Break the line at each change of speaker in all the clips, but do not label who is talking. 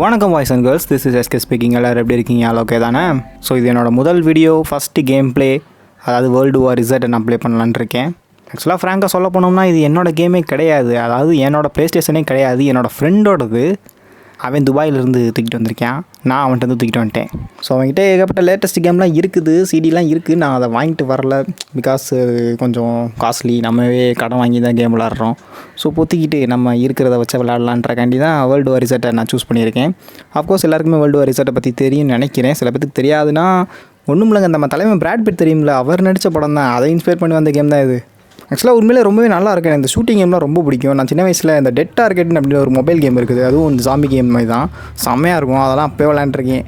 வணக்கம் boys and girls, this is SK speaking. எல்லோரும் எப்படி இருக்கீங்க? ஆல் ஓகே தானே? ஸோ இது என்னோடய முதல் வீடியோ, ஃபஸ்ட்டு கேம் ப்ளே, அதாவது வேர்ல்டு வார் இசட் நான் ப்ளே பண்ணலான்னு இருக்கேன். ஆக்சுவலாக ஃப்ராங்காக சொல்ல போனோம்னா இது என்னோடய கேமே கிடையாது, அதாவது என்னோடய ப்ளே ஸ்டேஷனே கிடையாது, என்னோடய ஃப்ரெண்டோடது. அவன் துபாயிலிருந்து தூக்கிட்டு வந்திருக்கான், நான் அவன்கிட்ட வந்து தூக்கிட்டு வந்துட்டேன். ஸோ அவன்கிட்ட ஏகப்பட்ட லேட்டஸ்ட் கேம்லாம் இருக்குது, சிடிலாம் இருக்குது. நான் அதை வாங்கிட்டு வரல, பிகாஸ் கொஞ்சம் காஸ்ட்லி, நம்மவே கடன் வாங்கி தான் கேம் விளாட்றோம். ஸோ பொத்திக்கிட்டு நம்ம இருக்கிறத வச்சு விளாட்லான்றக்காண்டி தான் வேர்ல்டு வார் இசட்டை நான் சூஸ் பண்ணியிருக்கேன். அஃப்கோர்ஸ் எல்லாருக்குமே வேர்ல்டு வார் இசட்டை பற்றி தெரியும்னு நினைக்கிறேன். சில பேருக்கு தெரியாதுன்னா ஒன்றும் இல்லைங்க, நம்ம தலைமை பிராட் பிட் தெரியும்ல, அவர் நடித்த படம் தான், அதை இன்ஸ்பயர் பண்ணி வந்த கேம் தான் இது. ஆக்சுவலாக உண்மையிலே ரொம்பவே நல்லா இருக்கேன். இந்த ஷூட்டிங் கேம்லாம் ரொம்ப பிடிக்கும். நான் சின்ன வயசில் இந்த டெட் டார்கெட்னு அப்படின்னு ஒரு மொபைல் கேம் இருக்குது, அதுவும் இந்த ஜாம்பி கேம் மாதிரி தான், செம்மையாக இருக்கும். அதெல்லாம் அப்போயே விளையாண்டுருக்கேன்.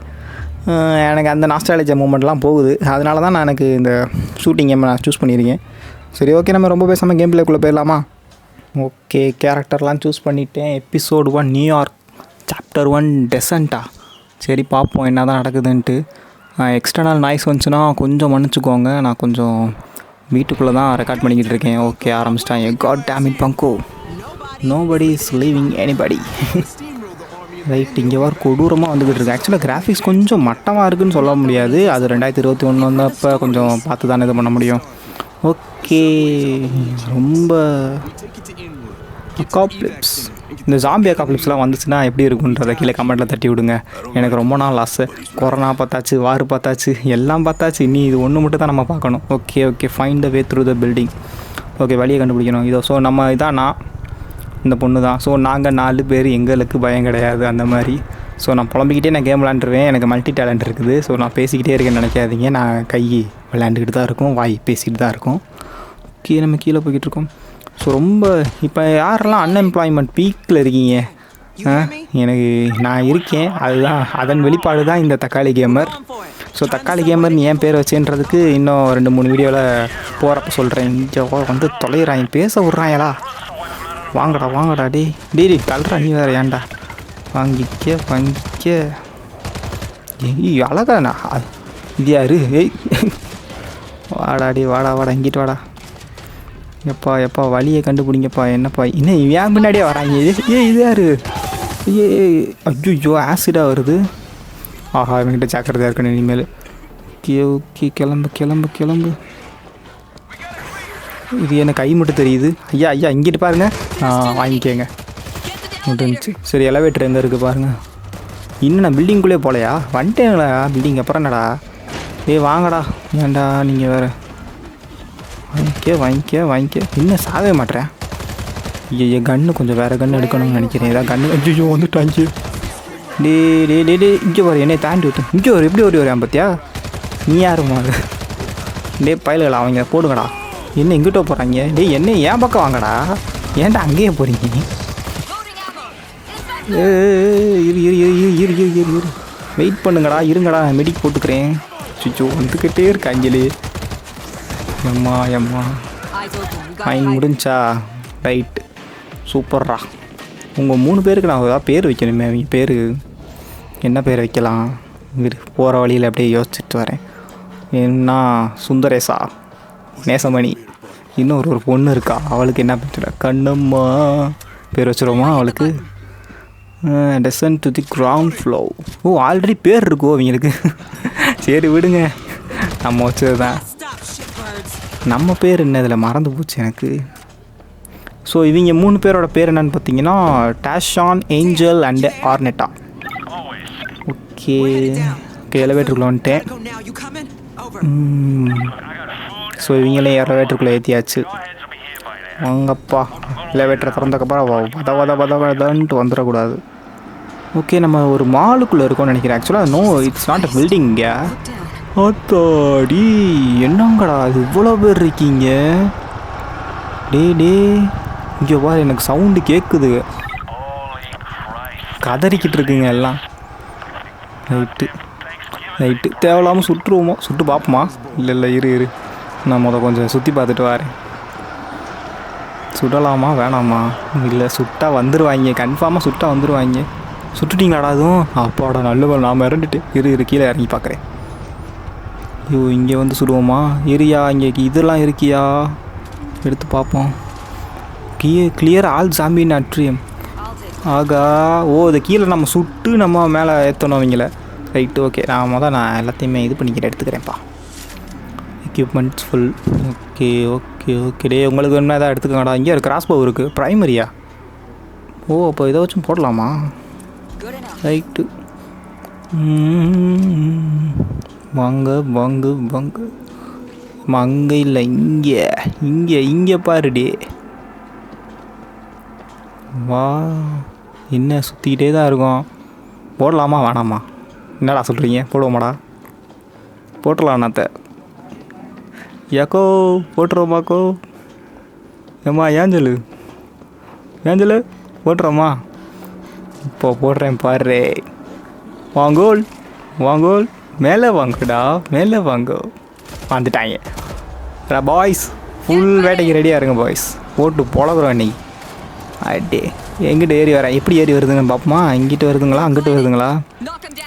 எனக்கு அந்த நாஸ்டாலஜி மூமெண்ட்லாம் போகுது, அதனால தான் நான் எனக்கு இந்த ஷூட்டிங் கேம் நான் சூஸ் பண்ணியிருக்கேன். சரி, ஓகே, நம்ம ரொம்ப பேசாமல் கேம் பிளேக்குள்ளே போயிடலாமா? ஓகே, கேரக்டர்லாம் சூஸ் பண்ணிட்டேன். Episode 1 New York, chapter 1 டெசன்ட்டா. சரி, பார்ப்போம் என்ன தான் நடக்குதுன்ட்டு. எக்ஸ்டர்னல் நாய்ஸ் வந்துச்சுன்னா கொஞ்சம் மன்னிச்சுக்கோங்க, நான் கொஞ்சம் வீட்டுக்குள்ளே தான் ரெக்கார்ட் பண்ணிக்கிட்டு இருக்கேன். ஓகே, ஆரம்பிச்சிட்டாங்க. காட் டேம் இட் பங்கோ, nobody is leaving anybody. Right, இங்கே வர கொடூரமாக வந்துக்கிட்டு இருக்கு. ஆக்சுவலாக கிராஃபிக்ஸ் கொஞ்சம் மட்டமாக இருக்குதுன்னு சொல்ல முடியாது, அது 2021 வந்தப்போ கொஞ்சம் பார்த்து தானே இது பண்ண முடியும். ஓகே, ரொம்ப அக்காப்ளிப்ஸ், இந்த ஜாம்பி அக்காப்ளிப்ஸ்லாம் வந்துச்சுன்னா எப்படி இருக்குன்றதை கீழே கமெண்ட்டில் தட்டி விடுங்க. எனக்கு ரொம்ப நாள் ஆசை. கொரோனா பார்த்தாச்சு, வார் பார்த்தாச்சு, எல்லாம் பார்த்தாச்சு, இனி இது ஒன்று மட்டும் தான் நம்ம பார்க்கணும். Okay okay, find the way through the building. Okay, வழியை கண்டுபிடிக்கணும். இதோ, ஸோ நம்ம இதான், நான் இந்த பொண்ணு தான். ஸோ நாங்கள் 4 பேர், எங்களுக்கு பயம் கிடையாது அந்த மாதிரி. ஸோ நான் புலம்பிக்கிட்டே நான் கேம் விளாண்டுருவேன், எனக்கு மல்டி டேலண்ட் இருக்குது. ஸோ நான் பேசிக்கிட்டே இருக்கேன்னு நினைக்காதீங்க, நான் கை விளையாண்டுக்கிட்டு தான் இருக்கும், வாய் பேசிக்கிட்டு தான் இருக்கும். ஓகே, நம்ம கீழே போய்கிட்டு இருக்கோம். ஸோ ரொம்ப இப்போ யாரெல்லாம் அன்எம்ப்ளாய்மெண்ட் பீக்கில் இருக்கீங்க? எனக்கு நான் இருக்கேன், அதுதான் அதன் வெளிப்பாடு தான் இந்த தக்காளி கேமர். ஸோ தக்காளி கேமர்னு ஏன் பேர் வச்சுன்றதுக்கு இன்னும் 2-3 வீடியோவில் போகிறப்ப சொல்கிறேன். இங்கே வந்து தொலைகிறாங்க, பேச விட்றாங்களா? வாங்கடா வாங்கடா, டே தள்ளுறா, நீ வேறு ஏன்டா? வாங்கிக்க அழகாண்ணா, இது யாரு? வாடா வாடா இங்கிட்டு வாடா. எப்பா வழியை கண்டுபிடிங்கப்பா. என்னப்பா இன்னும் ஏன் பின்னாடியே வராங்க? இது யாரு? ஐயோ, ஆசிடாக வருது. ஆஹா, இவங்கிட்ட ஜாக்கிரதையாக இருக்கணும் இனிமேல். ஓகே, கிளம்பு. இது எனக்கு கை மட்டும் தெரியுது. ஐயா இங்கிட்டு பாருங்கள், வாங்கிக்கோங்க. முடிஞ்சிச்சு. சரி, எலவேட்டர் எங்கே இருக்குது பாருங்கள். இன்னும் நான் பில்டிங்குள்ளே போகலையா? வந்துட்டேங்களா பில்டிங்? அப்புறம் என்னடா? வாங்கடா, ஏன்டா நீங்கள் வேறு? வாங்கிக்க. இன்னும் சாகவே மாட்டேறேன். ஐயோ, கன்று கொஞ்சம் வேறு கன்று எடுக்கணும்னு நினைக்கிறேன். ஏதாவது கன்று. ஐயோ, வந்துட்டாங்க. டே இங்கே வர, என்னை தாண்டி விட்டு இங்கே வரும். எப்படி வரேன் பார்த்தியா? நீ யாருமா அது? பயல்களா, அவங்க போடுங்கடா. என்ன இங்கிட்ட போகிறாங்க? என்ன ஏன் பக்கம் வாங்கடா, ஏன்டா அங்கேயே போகிறீங்க? இரு வெயிட் பண்ணுங்கடா, இருங்கடா, மெடிக் போட்டுக்கிறேன். சுச்சோ, வந்துக்கிட்டே இருக்காங்களே. எம்மா வாங்கி முடிஞ்சா? ரைட்டு, சூப்பர்ரா. உங்கள் 3 பேருக்கு நான் ஏதாவது பேர் வைக்கணுமே. அவங்க பேர் என்ன பேர் வைக்கலாம்? போகிற வழியில் அப்படியே யோசிச்சுட்டு வரேன். என்ன, சுந்தரேசா, நேசமணி, இன்னொரு ஒரு பொண்ணு இருக்கா, அவளுக்கு என்ன பேர்? கண்ணம்மா பேர் வச்சுருவோமா அவளுக்கு? Decent to the ground flow. Already பேர் இருக்கோ அவங்களுக்கு? சரி விடுங்க, நம்ம வச்சது தான். நம்ம பேர் என்ன இதில் மறந்து போச்சு எனக்கு. ஸோ இவங்க 3 பேரோட பேர் என்னன்னு பார்த்தீங்கன்னா டாஷான், ஏஞ்சல் அண்டு ஆர்னெட்டா. ஓகே, எலவேட்டருக்குள்ளே வந்துட்டேன். ஸோ இவங்களே எலவேட்டருக்குள்ளே ஏற்றியாச்சு. வாங்கப்பா, எலவேட்டரை திறந்தக்கப்புறம் வதன்ட்டு வந்துடக்கூடாது. ஓகே, நம்ம ஒரு மாலுக்குள்ளே இருக்கோம்னு நினைக்கிறேன். ஆக்சுவலாக no, it's not a building. இங்கே அத்தாடி, என்னங்கடா அது இவ்வளோ பேர் இருக்கீங்க? டே இங்கே பாரு, எனக்கு சவுண்டு கேட்குது, கதறிக்கிட்டு இருக்குங்க எல்லாம். ரைட்டு, தேவையில்லாமல் சுட்டுருவோமோ? சுட்டு பார்ப்போமா? இல்லை இரு, நான் கொஞ்சம் சுற்றி பார்த்துட்டு வரேன். சுடலாமா வேணாமா? இல்லை, சுட்டால் வந்துடுவாங்க, கன்ஃபார்மாக சுட்டால் வந்துடுவாங்க. சுட்டுட்டிங்களாடா? அதுவும் அப்பாடா, நல்ல நான் மிரண்டுட்டு. இரு கீழே இறங்கி பார்க்குறேன். ஐயோ, இங்கே வந்து சுடுவோமா? ஏரியா இங்கே இதெல்லாம் இருக்கியா? எடுத்து பார்ப்போம். Clear all zombies in atrium. ஆகா ஓ இது கீழே நம்ம சுட்டு நம்ம மேலே ஏற்றணும் அவங்கள. ரைட்டு ஓகே நான் எல்லாத்தையுமே இது பண்ணிக்கிறேன் எடுத்துக்கிறேன்ப்பா. Equipments full. Okay okay okay டே உங்களுக்கு வேணும்னா எதாவது எடுத்துக்கோங்கடா. இங்கே ஒரு கிராஸ் போ இருக்குது ப்ரைமரியா. ஓ அப்போ இதை வச்சும் போடலாமா? ரைட்டு வாங்க வாங்க வாங்க அங்கே இல்லை இங்கே இங்கே இங்கே பாருடி. வா என்ன சுற்றிக்கிட்டே தான் இருக்கும். போடலாமா வேணாமா? என்னடா சொல்கிறீங்க? போடுவோமாடா? போட்டுடலாம் அண்ணாத்த. யாக்கோ போட்டுருவோமாக்கோ? ஏம்மா ஏஞ்சலு போட்டுறோமா? இப்போ போடுறேன் பாரு. வாங்கோல் வாங்கோல் மேலே வாங்கடா மேலே வாங்கோ. வந்துட்டாங்க பாய்ஸ். ஃபுல் வேட்டைக்கு ரெடியாக இருங்க பாய்ஸ். போட்டு பொழகுறோம் அன்னைக்கு. அட்டே எங்கிட்ட ஏறி வரேன். எப்படி ஏறி வருதுங்கன்னு பார்ப்போமா? இங்கிட்டு வருதுங்களா அங்கிட்டு வருதுங்களா?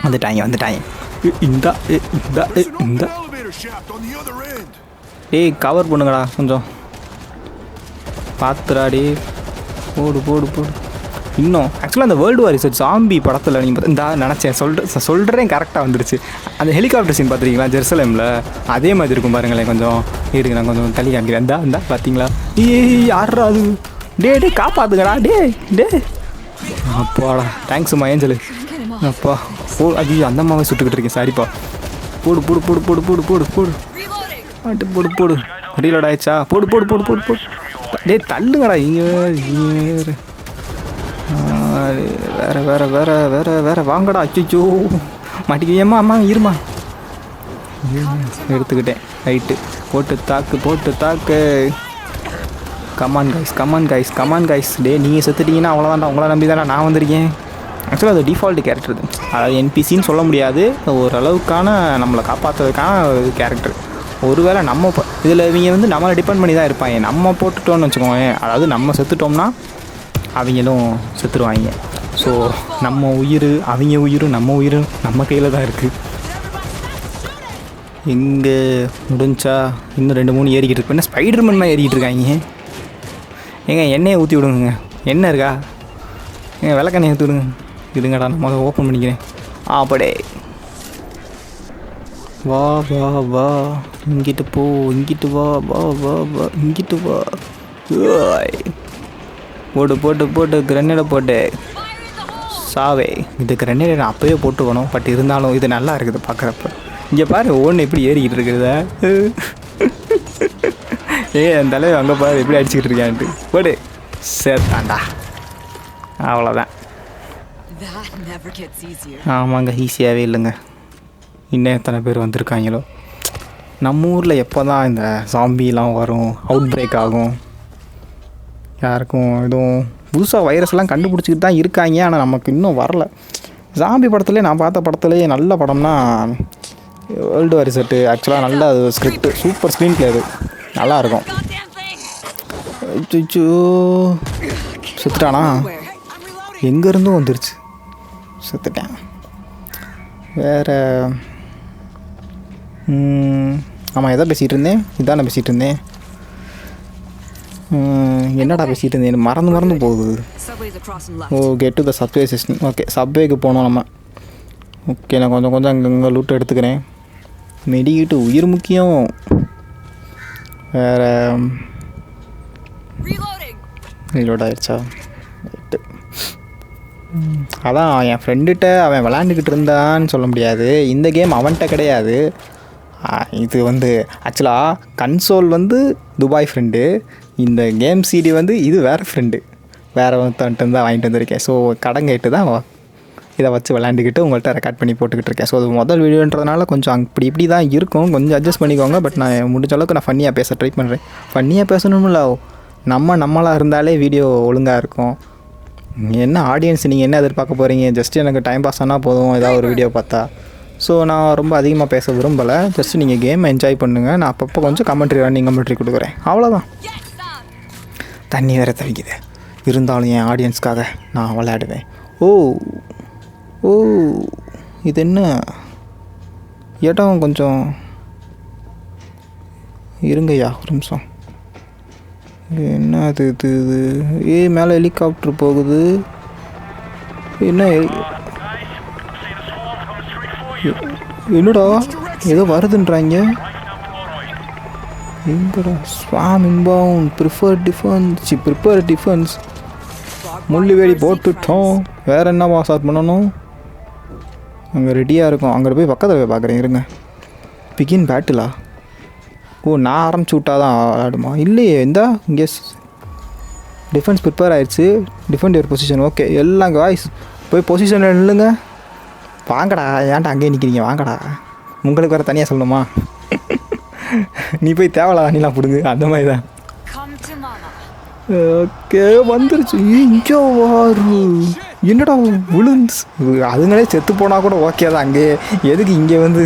வந்துட்டாங்க. இந்த ஏய் கவர் பண்ணுங்கடா கொஞ்சம் பார்த்துடாடி. போடு. இன்னும் ஆக்சுவலாக அந்த வேர்ல்டு வார் இஸ் ஜாம்பி படத்தில் நீங்கள் இந்த நினச்சேன் சொல்கிறேன் கரெக்டாக வந்துருச்சு. அந்த ஹெலிகாப்டர் சீன் பார்த்துருக்கீங்களா ஜெருசலேமில்? அதே மாதிரி இருக்கும் பாருங்களேன். கொஞ்சம் இருங்க நான் கொஞ்சம் தள்ளி காமிக்கிறேன். இந்தா பார்த்தீங்களா? யாரா அது? டே காப்பாற்றுங்கடா டே. அப்பாடா தேங்க்ஸுமா ஏஞ்சலு. அப்பா ஐயோ அந்த அம்மாவே சுட்டுக்கிட்டு இருக்கேன். சாரிப்பா. போடு போடு ரீலோட் ஆயிடுச்சா? போடு டே தள்ளுங்கடா. இங்கே வேற வாங்கடா. அச்சோ மாட்டிக்கியம்மா. அம்மா இருமா எடுத்துக்கிட்டேன். ரைட்டு போட்டு தாக்கு. Come on guys. டே நீங்கள் செத்துட்டீங்கன்னா அவ்வளோதான்டா. உங்களை நம்பி தானே நான் வந்திருக்கேன். ஆக்சுவலாக அது டிஃபால்ட்டு கேரக்டர். அதாவது என்பிசின்னு சொல்ல முடியாது. ஓரளவுக்கான நம்மளை காப்பாற்றுறதுக்கான ஒரு கேரக்டர். ஒருவேளை நம்ம இதில் இவங்க நம்மளை டிபெண்ட் பண்ணி தான் இருப்பாங்க. நம்ம போட்டுட்டோன்னு வச்சுக்கோங்க. அதாவது நம்ம செத்துட்டோம்னா அவங்களும் செத்துருவாங்க. ஸோ நம்ம உயிர் அவங்க உயிர் நம்ம கையில் தான் இருக்குது. எங்கே முடிஞ்சா இன்னும் 2-3 ஏறிக்கிட்டு இருக்கு. என்ன ஸ்பைடர்மேன் ஏறிக்கிட்டு இருக்காங்க. ஏங்க எண்ணெயை ஊற்றி விடுங்க. எண்ணெய் இருக்கா? ஏங்க விளக்கெண்ணெய் ஊற்றி விடுங்க. இதுங்கடா நம்ம ஓப்பன் பண்ணிக்கிறேன். அப்படியே வா இங்கிட்டு போ. இங்கிட்டு வா இங்கிட்டு வா. போட்டு கிரனேடை போட்டு சாவே. இது கிரனேடை நான் அப்போயே போட்டுக்கணும். பட் இருந்தாலும் இது நல்லா இருக்குது பார்க்குறப்ப. இங்கே பாரு ஒன்று எப்படி ஏறிக்கிட்டு இருக்குதா. அந்த தலைவர் அங்கே பாரு எப்படி அடிச்சுக்கிட்டு இருக்கான்ட்டு. போடு சேர்த்தாண்டா. அவ்வளோதான். ஆமாங்க ஈஸியாகவே இல்லைங்க. இன்னும் எத்தனை பேர் வந்திருக்காங்களோ. நம்ம ஊரில் எப்போ தான் இந்த ஜாம்பிலாம் வரும், அவுட் பிரேக் ஆகும், யாருக்கும் எதுவும் புதுசாக வைரஸ்லாம் கண்டுபிடிச்சிக்கிட்டு தான் இருக்காங்க. ஆனால் நமக்கு இன்னும் வரல. ஜாம்பி படத்துலேயே நான் பார்த்த படத்துலேயே நல்ல படம்னா வேர்ல்டு வார் இசட். ஆக்சுவலாக நல்ல அது ஸ்கிரிப்ட் சூப்பர் ஸ்க்ரீன் பிளே. அது நல்லாயிருக்கும். அச்சோ செத்துட்டானா? எங்கேருந்தும் வந்துருச்சு. செத்துட்டேன். வேறு ஆமாம் எதை பேசிகிட்டு இருந்தேன்? இதான் பேசிகிட்டு இருந்தேன். என்னடா பேசிகிட்டு இருந்தேன்? மறந்து போகுது. Oh get to the subway station. Okay சப்வேக்கு போனோம் நம்ம. ஓகே நான் கொஞ்சம் அங்கே லூட் எடுத்துக்கிறேன். மெடிக்கிட்டு உயிர் முக்கியம். வேறு ரீலோட் ஆயிடுச்சா? ரைட்டு. அதான் என் ஃப்ரெண்டுகிட்ட அவன் விளாண்டுக்கிட்டு இருந்தான்னு சொல்ல முடியாது. இந்த கேம் அவன்கிட்ட கிடையாது. இது ஆக்சுவலாக கன்சோல் துபாய் ஃப்ரெண்டு. இந்த கேம் சிடி இது வேறு ஃப்ரெண்டு. வேறு ஒருத்தன்ட்டு தான் வாங்கிட்டு வந்திருக்கேன். ஸோ கடன் கேட்டு தான் இதை வச்சு விளாண்டுக்கிட்டு உங்கள்கிட்ட ரெக்கார்ட் பண்ணி போட்டுக்கிட்டு இருக்கேன். ஸோ அது முதல் வீடியோன்றதுனால கொஞ்சம் இப்படி தான் இருக்கும். கொஞ்சம் அட்ஜஸ்ட் பண்ணிக்கோங்க. பட் நான் முடிஞ்ச அளவுக்கு நான் ஃபன்னியாக பேச ட்ரை பண்ணுறேன். ஃபன்னியாக பேசணும்ல. நம்மளாக இருந்தாலே வீடியோ ஒழுங்காக இருக்கும். என்ன ஆடியன்ஸ் நீங்கள் என்ன எதிர்பார்க்க போகிறீங்க? ஜஸ்ட் எனக்கு டைம் பாஸ் ஆனால் போதும் ஏதாவது ஒரு வீடியோ பார்த்தா. ஸோ நான் ரொம்ப அதிகமாக பேச விரும்பலை. ஜஸ்ட் நீங்கள் கேம் என்ஜாய் பண்ணுங்கள். நான் அப்பப்போ கொஞ்சம் ரன்னிங் கமெண்ட்ரி கொடுக்குறேன். அவ்வளோதான். தண்ணி வேறு தவிக்குது. இருந்தாலும் என் ஆடியன்ஸ்க்காக நான் விளையாடுவேன். ஓ இது என்ன இடம்? கொஞ்சம் இருங்கய்யா ஒரு நிமிஷம். என்ன இது மேலே ஹெலிகாப்டர் போகுது. என்ன என்னடா ஏதோ வருதுன்றாங்க. எங்கடா ஸ்வாம் இன்பவுண்ட் ப்ரிப்பேர் டிஃபென்ஸ் முள்ளு வேலி போட்டுட்டோம். வேறு என்னவா ஸ்டார்ட் பண்ணணும்? அங்கே ரெடியாக இருக்கும். அங்கே போய் பக்கத்தில் போய் பார்க்குறேன் இருங்க. பிகின் பேட்டிலா? ஓ நான் ஆரம்பிச்சு விட்டா தான் ஆடுமா? இல்லையே இந்தா இங்கே டிஃபென்ஸ் ப்ரிப்பேர் ஆகிடுச்சு. Defend your position. ஓகே எல்லாம் வாய்ஸ் போய் பொசிஷனில் நில்லுங்க. வாங்கடா ஏன்டா அங்கேயே நிற்கிறீங்க? வாங்கடா. உங்களுக்கு வேறு தனியாக சொல்லணுமா? நீ போய் தேவலா நீலாம் பிடுங்க அந்த மாதிரி தான். ஓகே வந்துருச்சு. இங்கே வாரு. என்னடா விழுந்து அதுங்களே செத்து போனால் கூட ஓகே தான். அங்கே எதுக்கு இங்கே வந்து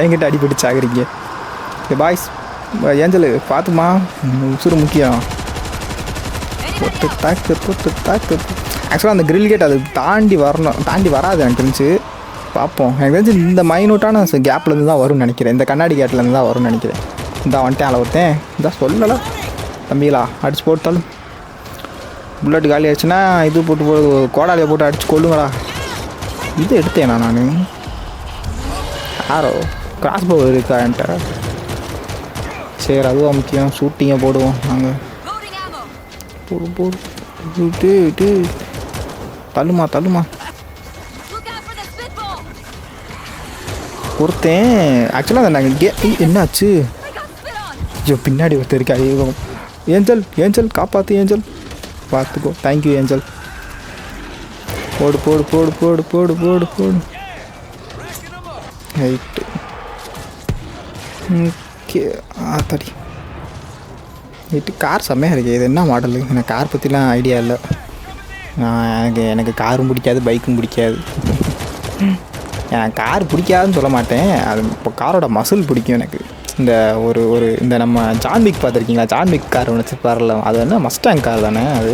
என்கிட்ட அடிபட்டு சாகுறீங்க? பாய்ஸ் ஏஞ்சல் பார்த்துமா, உசுறு முக்கியம். போட்டு தாக்கு. ஆக்சுவலாக அந்த கிரில் கேட் அது தாண்டி வரணும். தாண்டி வராது எனக்கு தெரிஞ்சு. பார்ப்போம். எனக்கு தெரிஞ்சு இந்த மைனூட்டான கேப்லேருந்து தான் வரும்னு நினைக்கிறேன். இந்த கண்ணாடி கேட்லேருந்து தான் வரும்னு நினைக்கிறேன். இந்த வந்துட்டேன் அளவு ஒருத்தன். இதான் சொல்லலை தம்பிகளா. அடிச்சு போட்டாலும் புல்லட் காலி ஆயிடுச்சுன்னா இது போட்டு கோடாலியை போட்டு அடிச்சு கொள்ளுங்கடா. இது எடுத்தேனா நான்? யாரோ கிராஸ் போ இருக்கா என்கிட்ட? சரி அதுவும் முக்கியம். ஷூட்டிங்கை போடுவோம் நாங்கள். போடு தள்ளுமா ஒருத்தன். ஆக்சுவலாக அதை நாங்கள் என்னாச்சு? ஐயோ பின்னாடி ஒருத்தர் இருக்கா. ஐயோ ஏஞ்சல் காப்பாற்று ஏஞ்சல். பார்த்துக்கோ. Thank you angel. போடு ரைட்டு. ஓகே தடி ரைட்டு. கார் செம்மையாக இருக்குது. இது என்ன மாடலு? எனக்கு கார் பற்றிலாம் ஐடியா இல்லை. எனக்கு காரும் பிடிக்காது பைக்கும் பிடிக்காது. கார் பிடிக்காதுன்னு சொல்ல மாட்டேன். அது இப்போ காரோட மசில் பிடிக்கும் எனக்கு. இந்த ஒரு இந்த நம்ம ஜான்விக் பார்த்துருக்கீங்களா? ஜான்விக் கார் ஒன்று வரல. அது என்ன மஸ்டாங் கார் தானே? அது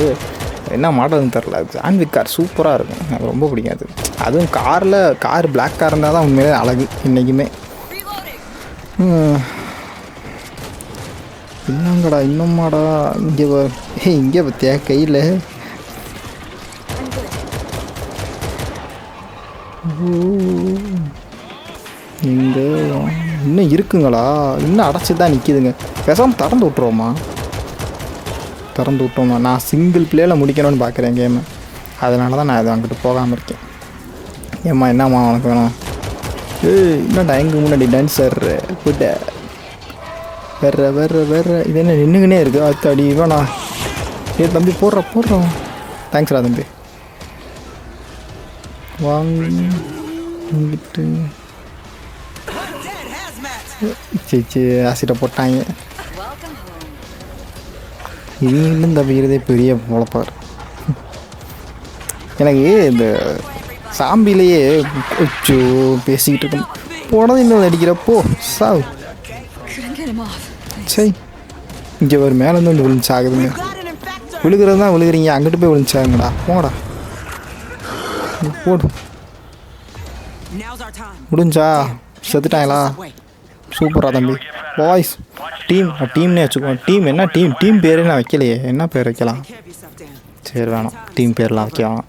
என்ன மாடல்னு தெரில. ஜான்விக் கார் சூப்பராக இருக்கும். எனக்கு ரொம்ப பிடிக்காது. அதுவும் கார் பிளாக் கார் இருந்தால் தான் உண்மையிலே அழகு இன்றைக்குமே. என்னங்கடா இன்னும்மாடா இங்கே பற்றியா கையில்? இங்கே இன்னும் இருக்குங்களா? இன்னும் அடைச்சி தான் நிற்கிதுங்க. பேசாமல் திறந்து விட்ருவோமா? நான் சிங்கிள் பிளேயில் முடிக்கணும்னு பார்க்குறேன் கேமு. அதனால தான் நான் அதை அங்கிட்டு போகாமல் இருக்கேன். ஏம்மா என்னம்மா உனக்கு வேணும்? என்னடா எங்கே முன்னாடி டான்ஸர் போட்ட வேற இது என்ன நின்றுக்கினே இருக்குது? அது அடி வேணா. தம்பி போடுறோம். தேங்க்ஸ்டா தம்பி. வாங்கிட்டு சரி ஆசிட்ட போட்டாங்க. இன்னும் தப்பிக்கிறதே பெரிய பொழப்பார். எனக்கு இந்த சாம்பிலேயே கொஞ்சோ பேசிக்கிட்டு இருக்கேன். போனது இன்னும் அடிக்கிறப்போ சாவு. சரி இங்கே ஒரு மேலேருந்து வந்து விழுந்துச்சாகுதுங்க. விழுகிறது தான் விழுகிறீங்க. அங்கிட்டு போய் விழுந்துச்சாகுங்கடா. போங்கடா போடு. முடிஞ்சா செத்துட்டாங்களா? சூப்பரா தம்பி. பாய்ஸ் டீம்னே வச்சுக்கோ. டீம் என்ன டீம் பேரே நான் வைக்கலையே. என்ன பேர் வைக்கலாம்? சரி வேணாம். டீம் பேர்லாம் வைக்கலாம்.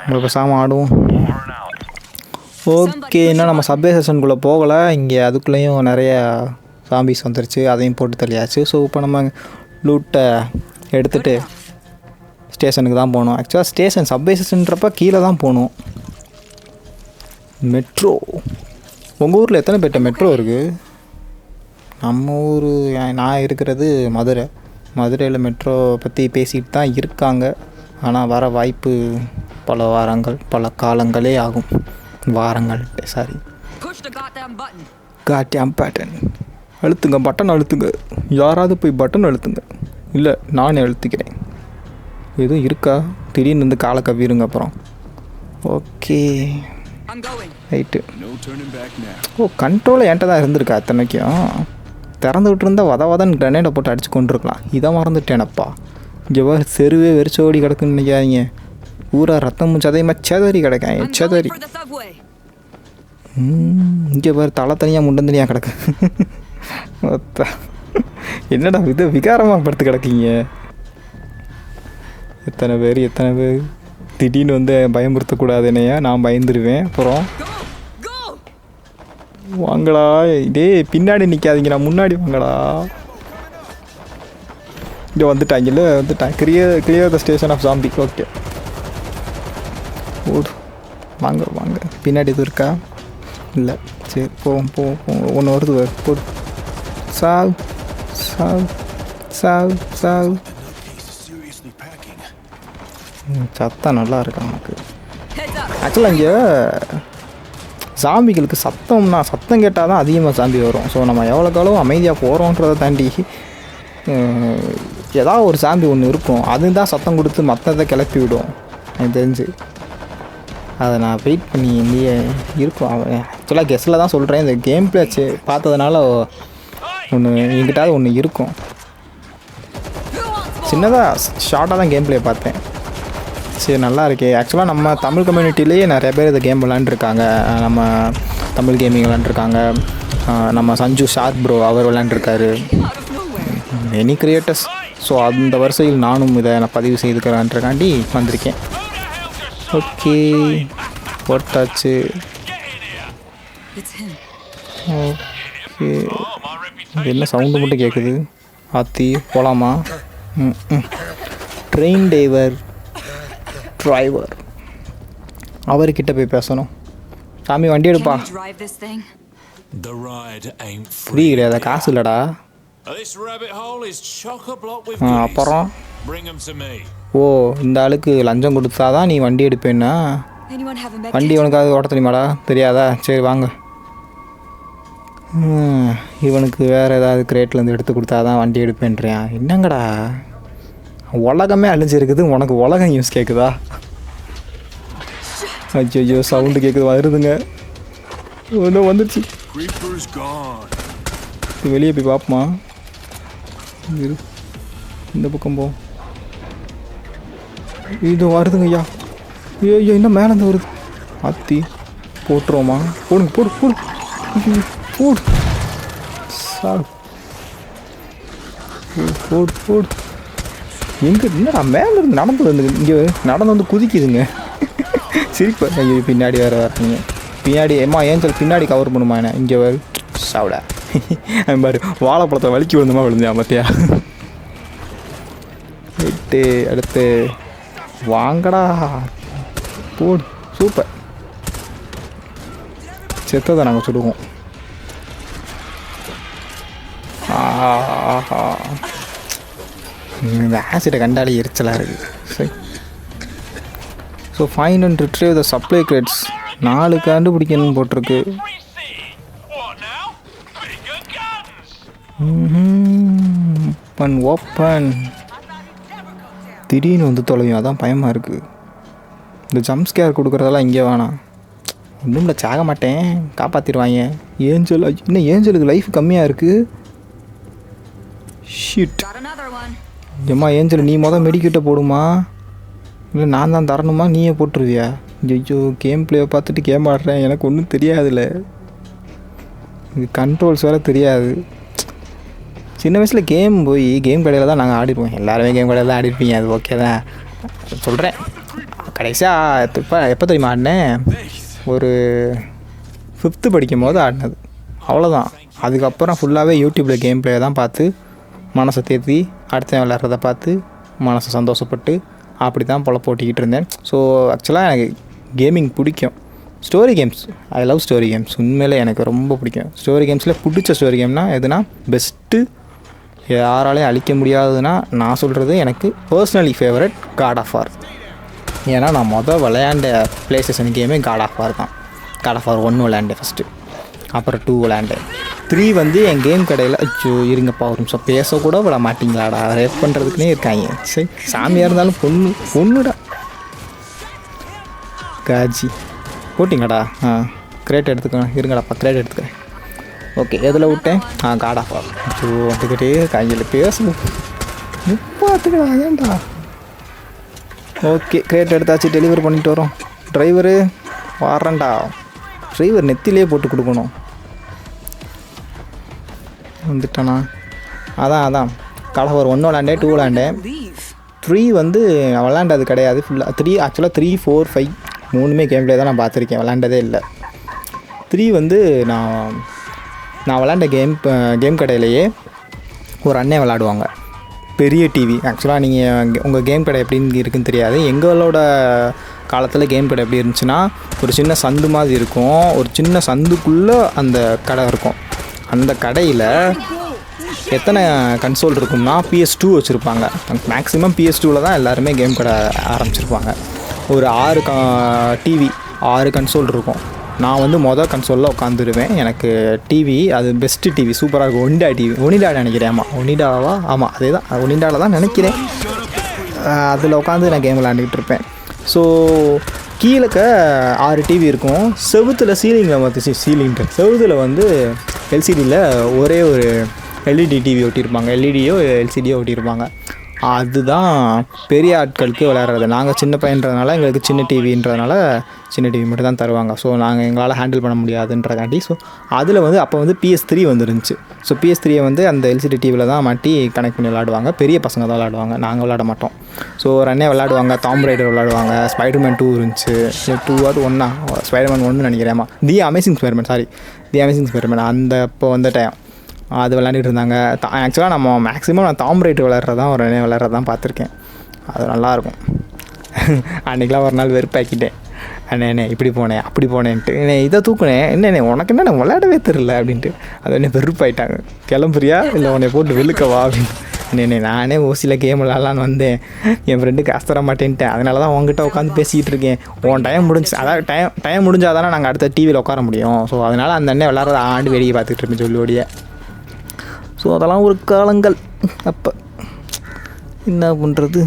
நம்ம பேசாமல் ஆடுவோம். ஓகே இன்னும் நம்ம சப்வே செஷனுக்குள்ளே போகலை. இங்கே அதுக்குள்ளேயும் நிறைய சாம்பிஸ் வந்துருச்சு. அதையும் போட்டு தள்ளியாச்சு. ஸோ இப்போ நம்ம லூட்டை எடுத்துகிட்டு ஸ்டேஷனுக்கு தான் போகணும். ஆக்சுவலாக ஸ்டேஷன் சப்வே ஸ்டேஷன்றப்ப கீழே தான் போகணும். மெட்ரோ உங்கள் ஊரில் எத்தனை பேர்ட்ட மெட்ரோ இருக்குது? நம்ம ஊர் நான் இருக்கிறது மதுரையில் மெட்ரோ பற்றி பேசிகிட்டு தான் இருக்காங்க. ஆனால் வர வாய்ப்பு பல காலங்களே ஆகும். வாரங்கள் சாரி. காட்டியம் பேட்டன் அழுத்துங்க. பட்டன் அழுத்துங்க. யாராவது போய் பட்டன் அழுத்துங்க. இல்லை நானே அழுத்திக்கிறேன். எதுவும் இருக்கா? திடீர்னு வந்து காலை கவ்விருங்க அப்புறம். Okay right. ஓ கண்ட்ரோலில் என்கிட்ட தான் இருந்திருக்கா அத்தனைக்கும். திறந்து விட்டுருந்தா வதன்னு கிரனேடை போட்டு அடித்து கொண்டிருக்கலாம். இதை மறந்துட்டேனப்பா. இங்கே வேறு செருவே வெறிச்சோடி கிடக்குன்னு நினைக்காதீங்க. பூரா ரத்தமும் சதையுமா செதறி கிடக்காங்க. செதறி இங்கே வேறு தலை தனியாக முண்டந்தனியாக கிடக்கு. என்னடா விகாரமாக படுத்து கிடக்கீங்க. எத்தனை பேர் திடீர்னு வந்து பயமுறுத்தக்கூடாது என்னையா, நான் பயந்துருவேன். அப்புறம் வாங்கடா, டேய் பின்னாடி நிற்காதீங்க, நான் முன்னாடி வாங்கடா. இங்கே வந்துட்டாங்கல்ல, வந்துட்டான். Clear the station of zombie. Okay ஓடு, வாங்க வாங்க. பின்னாடி இது இருக்கா? இல்லை, சரி போவோம் போவோம் போவோம். ஒன்று வருது, போடு. சாவு சாவு சாவு சாவு. சத்தம் நல்லா இருக்கு நமக்கு. ஆக்சுவலாக இங்கே சாம்பிகளுக்கு சத்தம் கேட்டால் தான் அதிகமாக சாம்பி வரும். ஸோ நம்ம எவ்வளோக்கு எவ்வளோ அமைதியாக போகிறோன்றதை தாண்டி ஏதாவது ஒரு சாம்பி ஒன்று இருக்கும், அதுதான் சத்தம் கொடுத்து மற்றதை கிளப்பி விடும் எனக்கு தெரிஞ்சு. அதை நான் வெயிட் பண்ணி இங்கேயே இருக்கும். ஆக்சுவலாக கெஸ்ட்டில் தான் சொல்கிறேன், இந்த கேம் பிளே பார்த்ததுனால ஒன்று எங்கிட்டாவது ஒன்று இருக்கும். சின்னதாக ஷார்ட்டாக தான் கேம் பிளே பார்த்தேன். சரி நல்லா இருக்கே. ஆக்சுவலாக நம்ம தமிழ் கம்யூனிட்டிலேயே நிறைய பேர் இந்த கேம் விளாண்டுருக்காங்க. நம்ம தமிழ் கேமிங் விளாண்டுருக்காங்க. நம்ம சஞ்சு ஷார்ட் ப்ரோ அவர் விளாண்டுருக்காரு, மெனி கிரியேட்டர்ஸ். ஸோ அந்த வரிசையில் நானும் இதை நான் பதிவு செய்துக்கிறேன்றக்காண்டி வந்திருக்கேன். ஓகே போட்டாச்சு. ஓகே என்ன சவுண்டு மட்டும் கேட்குது? ஆத்தி போகலாமா? ட்ரெயின் டிரைவர் அவர்கிட்ட போய் பேசணும். சாமி வண்டி எடுப்பா. ஃப்ரீ கிடையாது, காசு இல்லைடா. அப்புறம் ஓ இந்த ஆளுக்கு லஞ்சம் கொடுத்தா தான் நீ வண்டி எடுப்பேன்னா? வண்டி உனக்காக ஓட்ட தெரியுமாடா? தெரியாதா? சரி வாங்க. இவனுக்கு வேறு ஏதாவது கிரேட்லேருந்து எடுத்து கொடுத்தா தான் வண்டி எடுப்பேன்றியா? என்னங்கடா உலகமே அழிஞ்சிருக்குது, உனக்கு உலகம் நியூஸ் கேட்குதா? ஐயோ சவுண்டு கேட்குது, வருதுங்க. ஒன்றும் வந்துடுச்சு, வெளியே போய் பார்ப்போமா? இந்த பக்கம் போ. இது வருதுங்க ஐயா. ஐயோ இன்னும் மேலேருந்து வருது. அத்தி போட்டுருவோமா? போடுங்க, போடு போடு போடு சார், போடு போடு. எங்கே என்னடா மேலே இருந்து நடந்து வந்து இங்கே நடந்து வந்து குதிக்குதுங்க. சிரிப்பா. ஐயோ பின்னாடி வேறு வரீங்க. பின்னாடி ஏம்மா ஏஞ்சல் பின்னாடி கவர் பண்ணுமா என்ன? இங்கே வேறு சாவிடா பாரு, வாழைப்பழத்தை வலிக்கி விழுந்தமா விழுந்தேன் பார்த்தியா? எட்டு அடுத்து வாங்கடா, போடு. சூப்பர். செத்ததை நாங்கள் சுடுவோம். ஆஹா இந்த ஆசிடை கண்டாலே எரிச்சலாக இருக்குது. சரி so find and retrieve the supply crates 4 கண்டுபிடிக்கணும்னு போட்டிருக்கு. ஓப்பன் திடீர்னு வந்து தொலையும், அதான் பயமாக இருக்குது. இந்த ஜம்ப் ஸ்கேர் கொடுக்குறதெல்லாம் இங்கே வேணாம். ஒன்றும் சாக மாட்டேன், காப்பாற்றிடுவாங்க. ஏஞ்சல் இன்னும் ஏஞ்சலுக்கு லைஃப் கம்மியாக இருக்குது. ஷிட். ஏம்மா ஏஞ்சல் நீ மெடிக்கிட்ட போடுமா? இல்லை நான் தான் தரணுமா? நீயே போட்டுருவியா? ஐயோ கேம் பிளேயை பார்த்துட்டு கேம் ஆடுறேன், எனக்கு ஒன்றும் தெரியாதுல்ல. இது கண்ட்ரோல்ஸ் வேறு தெரியாது. சின்ன வயசில் கேம் கடையில் தான் நாங்கள் ஆடிடுவோம். எல்லாருமே கேம் கடையில் தான் ஆடிருப்பீங்க, அது ஓகே தான் சொல்கிறேன். கடைசியாக எப்போ தெரியுமா ஆடினேன்? ஒரு 5th படிக்கும் போது ஆடினது, அவ்வளோதான். அதுக்கப்புறம் ஃபுல்லாகவே யூடியூப்பில் கேம் பிளே தான் பார்த்து மனசை தேர்த்தி அடுத்த விளையாடுறத பார்த்து மனசை சந்தோஷப்பட்டு அப்படி தான் போட்டிக்கிட்டு இருந்தேன். ஸோ ஆக்சுவலாக எனக்கு கேமிங் பிடிக்கும். Story games, I love story games. உண்மையிலே எனக்கு ரொம்ப பிடிக்கும். ஸ்டோரி கேம்ஸில் பிடிச்ச ஸ்டோரி கேம்னால் எதுனா பெஸ்ட்டு, யாராலையும் அழிக்க முடியாதுன்னா நான் சொல்கிறது எனக்கு பர்சனலி ஃபேவரட் காட் ஆஃப் வார். ஏன்னா நான் விளையாண்ட ப்ளே ஸ்டேஷன் கேமே காட் ஆஃப் வார் தான். காட் ஆஃப் வார் 1 விளையாண்டேன் ஃபஸ்ட்டு, அப்புறம் 2 விளையாண்டேன். 3 வந்து என் கேம் கடையில் அச்சோ இருங்கப்பா ஒரு நிமிஷம் பேசக்கூட விட மாட்டிங்களாடா, ரேப் பண்ணுறதுக்குனே இருக்காங்க. சரி சாமியாக இருந்தாலும் பொண்ணுடா. காஜி போட்டிங்கடா? கிரேட் எடுத்துக்கணும், இருங்கடாப்பா கிரேட் எடுத்துக்கிறேன். ஓகே எதில் விட்டேன்? காட் ஆஃப் வார். அச்சோ வந்துக்கிட்டே கையில் பேசணும் பார்த்துக்கடா, ஏன்டா? ஓகே கிரேட் எடுத்தாச்சு, டெலிவரி பண்ணிட்டு வரோம். டிரைவரு வரேன்டா. டிரைவர் நெத்திலே போட்டு கொடுக்கணும். வந்துட்டானா? அதான் காட் ஆஃப் வார் 1 விளாண்டேன், 2 விளாண்டேன், 3 வந்து நான் விளாண்டது கிடையாது ஃபுல்லாக. 3 ஆக்சுவலாக 3, 4, 5 3மே கேம் ப்ளே தான் நான் பார்த்துருக்கேன், விளாண்டதே இல்லை. 3 வந்து நான் விளாண்ட கேம் கடையிலேயே ஒரு அண்ணன் விளாடுவாங்க, பெரிய டிவி. ஆக்சுவலாக நீங்கள் உங்கள் கேம் கடை எப்படின்னு இருக்குன்னு தெரியாது. எங்களோட காலத்தில் கேம் கடை எப்படி இருந்துச்சுன்னா, ஒரு சின்ன சந்து மாதிரி இருக்கும், ஒரு சின்ன சந்துக்குள்ளே அந்த கடை இருக்கும். அந்த கடையில் எத்தனை கன்சோல் இருக்கும்னா PS2 வச்சுருப்பாங்க. மேக்ஸிமம் PS2வில் தான் எல்லாருமே கேம் கடை ஆரம்பிச்சிருப்பாங்க. ஒரு 6 டிவி 6 கன்சோல் இருக்கும். நான் வந்து மொதல் கன்சோலில் உட்காந்துருவேன். எனக்கு டிவி அது பெஸ்ட்டு டிவி, சூப்பராக இருக்கும். ஒனிடா நினைக்கிறேன். ஆமாம் அதே தான், ஒனிடாவில் தான் நினைக்கிறேன். அதில் உட்காந்து நான் கேம் விளாண்டுக்கிட்டு இருப்பேன். ஸோ கீழே 6 டிவி இருக்கும். செவுத்தில் செவுத்தில் வந்து எல்சிடியில் ஒரே ஒரு எல்இடி டிவி ஒட்டியிருப்பாங்க, எல்இடியோ எல்சிடியோ ஒட்டியிருப்பாங்க. அதுதான் பெரிய ஆட்களுக்கு விளையாடுறது. நாங்கள் சின்ன பையன்றதுனால எங்களுக்கு சின்ன டிவின்றதுனால சின்ன டிவி மட்டும் தான் தருவாங்க. ஸோ நாங்கள் எங்களால் ஹேண்டில் பண்ண முடியாதுன்றக்காண்டி ஸோ அதில் வந்து அப்போ வந்து PS3 வந்துருந்துச்சு. ஸோ PS3 வந்து அந்த எல்சிடி டிவியில் தான் மாட்டி கனெக்ட் பண்ணி விளாடுவாங்க. பெரிய பசங்க தான் விளாடுவாங்க, நாங்கள் விளாட மாட்டோம். ஸோ ஒரு அண்ணே விளாடுவாங்க, டாம் ரைடர் விளாடுவாங்க, ஸ்பைடர்மேன் 2 இருந்துச்சு. 2 1 ஸ்பைடர்மேன் 1 நினைக்கிறேன். தி அமேசிங் ஸ்பைடர்மேன் அந்த அப்போ வந்த டைம் அது விளாண்டுட்டு இருந்தாங்க. ஆக்சுவலாக நம்ம மேக்ஸிமம் நான் டாம் ரைடர் விளாட்றது தான் பார்த்துருக்கேன். அது நல்லாயிருக்கும். அன்றைக்கெலாம் ஒரு நாள் வெறுப்பாக்கிட்டேன். அண்ணே இப்படி போனேன் அப்படி போனேன்ட்டு இதை தூக்குனேன், என்ன உனக்கு என்ன விளையாடவே தெரில அப்படின்ட்டு. அது என்ன வெறுப்பாயிட்டாங்க. கிளம்புறியா இல்லை உன்னை போட்டு வெளுக்கவா அப்படின்னு. நானே ஓசியில் கேம் விளாட்லான்னு வந்தேன், என் ஃப்ரெண்டுக்கு அஸ்தர மாட்டேன்ட்டேன். அதனால தான் உங்ககிட்ட உட்காந்து பேசிகிட்டு இருக்கேன். டைம் முடிஞ்சு, அதாவது டைம் முடிஞ்சால் தானே நாங்கள் அடுத்த டிவியில் உட்கார முடியும். ஸோ அதனால் அந்த அண்ணன் விளாட்றத ஆண்டு வேடிக்கை பார்த்துட்டு இருப்பேன் சொல்லுவோடிய. ஸோ அதெல்லாம் ஒரு காலங்கள். அப்போ என்ன பண்ணுறது,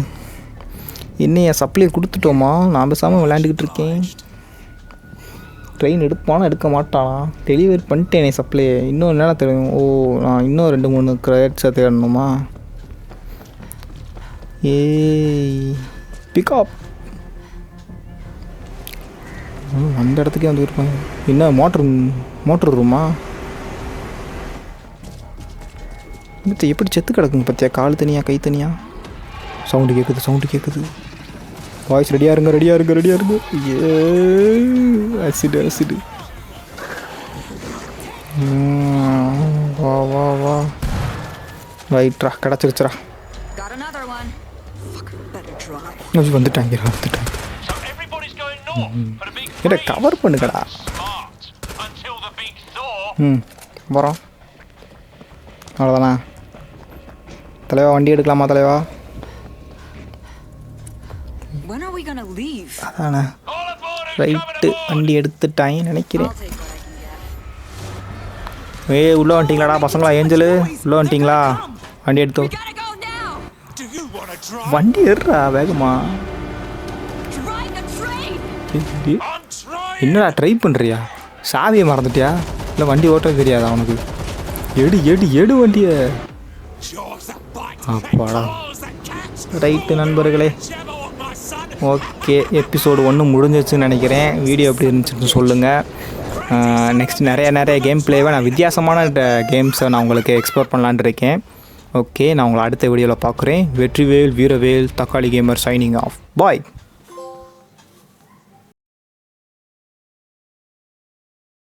என்னைய சப்ளை கொடுத்துட்டோமா, நான் பேசாமல் விளையாண்டுக்கிட்டு இருக்கேன். ட்ரெயின் எடுப்பானா எடுக்க மாட்டானா, டெலிவரி பண்ணிட்டேனே சப்ளை. இன்னும் என்னென்ன தெரியும், நான் இன்னும் 2-3 கிரேட்ஸை தேடணுமா. பிக்கப் அந்த இடத்துக்கே வந்து இருப்பாங்க. என்ன மோட்ரு ரூமா எப்படி செத்து கிடக்குங்க பார்த்தியா, கால் தனியாக கை தனியாக. சவுண்டு கேட்குது. வாய்ஸ் ரெடியாக இருங்க. ஆசிடு வா ரைட்ரா, கிடச்சிருச்சுரா. வந்துட்டாங்க. என்ன கவர் பண்ணுங்கடா. வரோம், அவ்வளோதானா தலைவா? வண்டி எடுக்கலாமா தலைவா? அதானே, ரைட்டு, வண்டி எடுத்துட்டாங்க நினைக்கிறேன். உள்ளே வந்துட்டிங்களாடா பசங்களா? ஏஞ்சலு உள்ளே வந்துட்டிங்களா? வண்டி எடுத்தோம், வண்டி ஏறுறா வேகமா. என்னடா ட்ரை பண்ணுறியா? சாவியை மறந்துட்டியா இல்லை வண்டி ஓட்ட தெரியாதா அவனுக்கு? எடு வண்டியை. அப்பாடா, ரைட்டு நண்பர்களே. ஓகே, எபிசோடு 1 முடிஞ்சிச்சுன்னு நினைக்கிறேன். வீடியோ எப்படி இருந்துச்சுன்னு சொல்லுங்கள். நெக்ஸ்ட் நிறைய கேம் பிளேவை நான் வித்தியாசமான கேம்ஸை நான் உங்களுக்கு எக்ஸ்ப்ளோர் பண்ணலான்னு இருக்கேன். ஓகே, நான் உங்களை அடுத்த வீடியோவில் பார்க்குறேன். வெற்றிவேல் வீரவேல் தக்காளி கேமர் சைனிங் ஆஃப். பாய்.